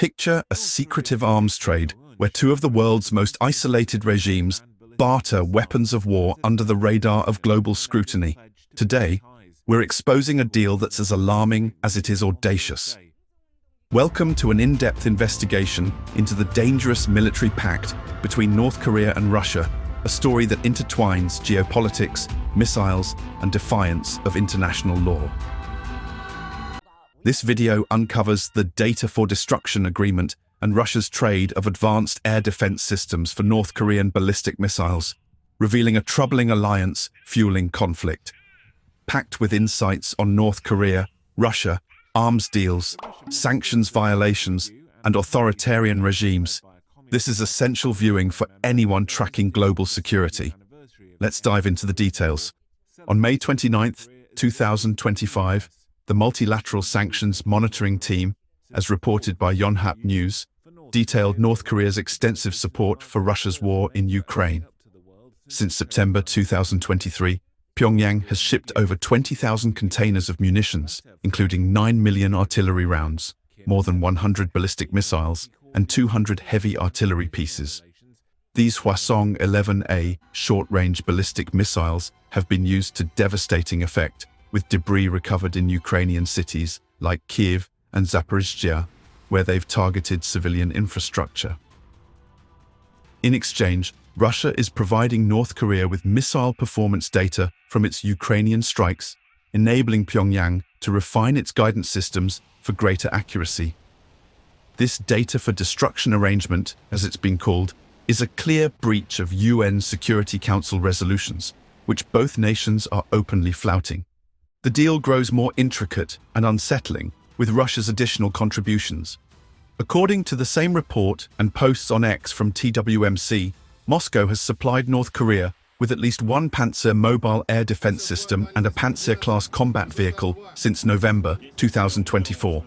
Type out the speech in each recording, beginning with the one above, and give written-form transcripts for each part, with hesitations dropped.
Picture a secretive arms trade where two of the world's most isolated regimes barter weapons of war under the radar of global scrutiny. Today, we're exposing a deal that's as alarming as it is audacious. Welcome to an in-depth investigation into the dangerous military pact between North Korea and Russia, a story that intertwines geopolitics, missiles, and defiance of international law. This video uncovers the Data for Destruction Agreement and Russia's trade of advanced air defense systems for North Korean ballistic missiles, revealing a troubling alliance fueling conflict. Packed with insights on North Korea, Russia, arms deals, sanctions violations, and authoritarian regimes, this is essential viewing for anyone tracking global security. Let's dive into the details. On May 29, 2025, the Multilateral Sanctions Monitoring Team, as reported by Yonhap News, detailed North Korea's extensive support for Russia's war in Ukraine. Since September 2023, Pyongyang has shipped over 20,000 containers of munitions, including 9 million artillery rounds, more than 100 ballistic missiles, and 200 heavy artillery pieces. These Hwasong-11A short-range ballistic missiles have been used to devastating effect, with debris recovered in Ukrainian cities like Kyiv and Zaporizhzhia, where they've targeted civilian infrastructure. In exchange, Russia is providing North Korea with missile performance data from its Ukrainian strikes, enabling Pyongyang to refine its guidance systems for greater accuracy. This data for destruction arrangement, as it's been called, is a clear breach of UN Security Council resolutions, which both nations are openly flouting. The deal grows more intricate and unsettling with Russia's additional contributions. According to the same report and posts on X from TWMC, Moscow has supplied North Korea with at least one Pantsir mobile air defense system and a Pantsir-class combat vehicle since November 2024.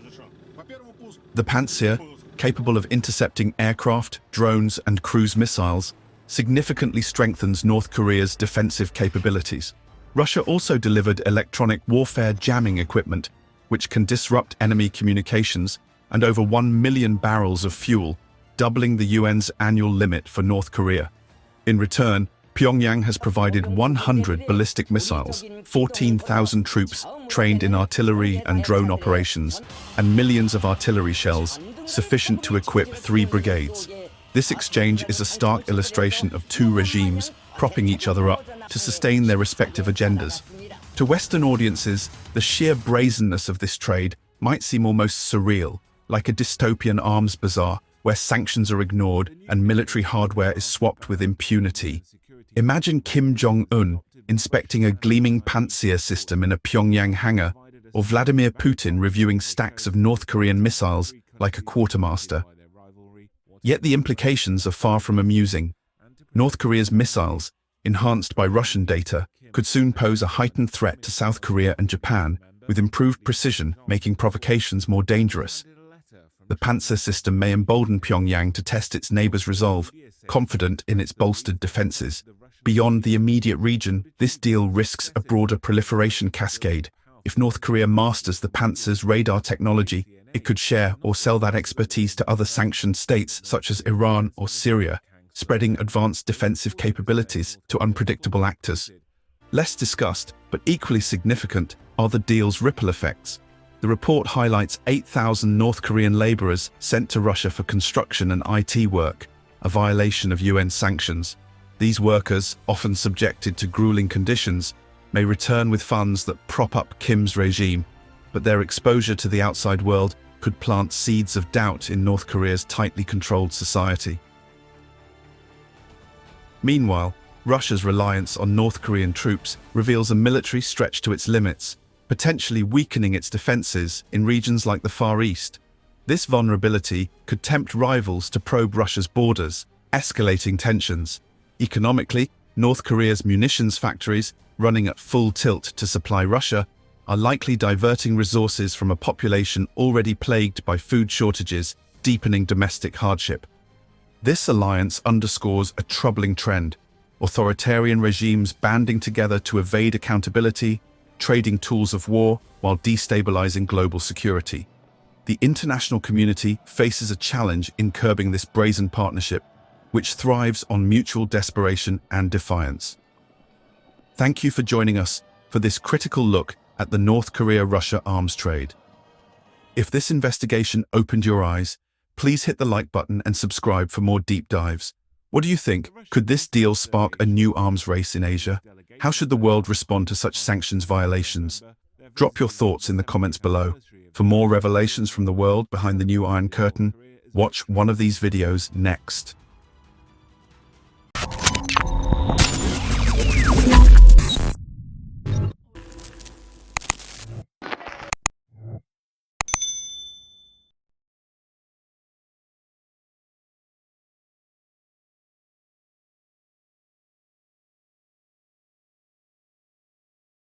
The Pantsir, capable of intercepting aircraft, drones, and cruise missiles, significantly strengthens North Korea's defensive capabilities. Russia also delivered electronic warfare jamming equipment, which can disrupt enemy communications, and over 1 million barrels of fuel, doubling the UN's annual limit for North Korea. In return, Pyongyang has provided 100 ballistic missiles, 14,000 troops trained in artillery and drone operations, and millions of artillery shells, sufficient to equip 3 brigades. This exchange is a stark illustration of two regimes propping each other up to sustain their respective agendas. To Western audiences, the sheer brazenness of this trade might seem almost surreal, like a dystopian arms bazaar where sanctions are ignored and military hardware is swapped with impunity. Imagine Kim Jong-un inspecting a gleaming Pantsir system in a Pyongyang hangar, or Vladimir Putin reviewing stacks of North Korean missiles like a quartermaster. Yet the implications are far from amusing. North Korea's missiles, enhanced by Russian data, could soon pose a heightened threat to South Korea and Japan, with improved precision making provocations more dangerous. The Pantsir system may embolden Pyongyang to test its neighbors' resolve, confident in its bolstered defenses. Beyond the immediate region, this deal risks a broader proliferation cascade. If North Korea masters the Pantsir's radar technology, it could share or sell that expertise to other sanctioned states such as Iran or Syria, spreading advanced defensive capabilities to unpredictable actors. Less discussed, but equally significant, are the deal's ripple effects. The report highlights 8,000 North Korean laborers sent to Russia for construction and IT work, a violation of UN sanctions. These workers, often subjected to grueling conditions, may return with funds that prop up Kim's regime, but their exposure to the outside world could plant seeds of doubt in North Korea's tightly controlled society. Meanwhile, Russia's reliance on North Korean troops reveals a military stretched to its limits, potentially weakening its defenses in regions like the Far East. This vulnerability could tempt rivals to probe Russia's borders, escalating tensions. Economically, North Korea's munitions factories, running at full tilt to supply Russia, are likely diverting resources from a population already plagued by food shortages, deepening domestic hardship. This alliance underscores a troubling trend: authoritarian regimes banding together to evade accountability, trading tools of war while destabilizing global security. the international community faces a challenge in curbing this brazen partnership, which thrives on mutual desperation and defiance. Thank you for joining us for this critical look at the North Korea-Russia arms trade. If this investigation opened your eyes, please hit the like button and subscribe for more deep dives. What do you think? Could this deal spark a new arms race in Asia? How should the world respond to such sanctions violations? Drop your thoughts in the comments below. For more revelations from the world behind the new Iron Curtain, watch one of these videos next.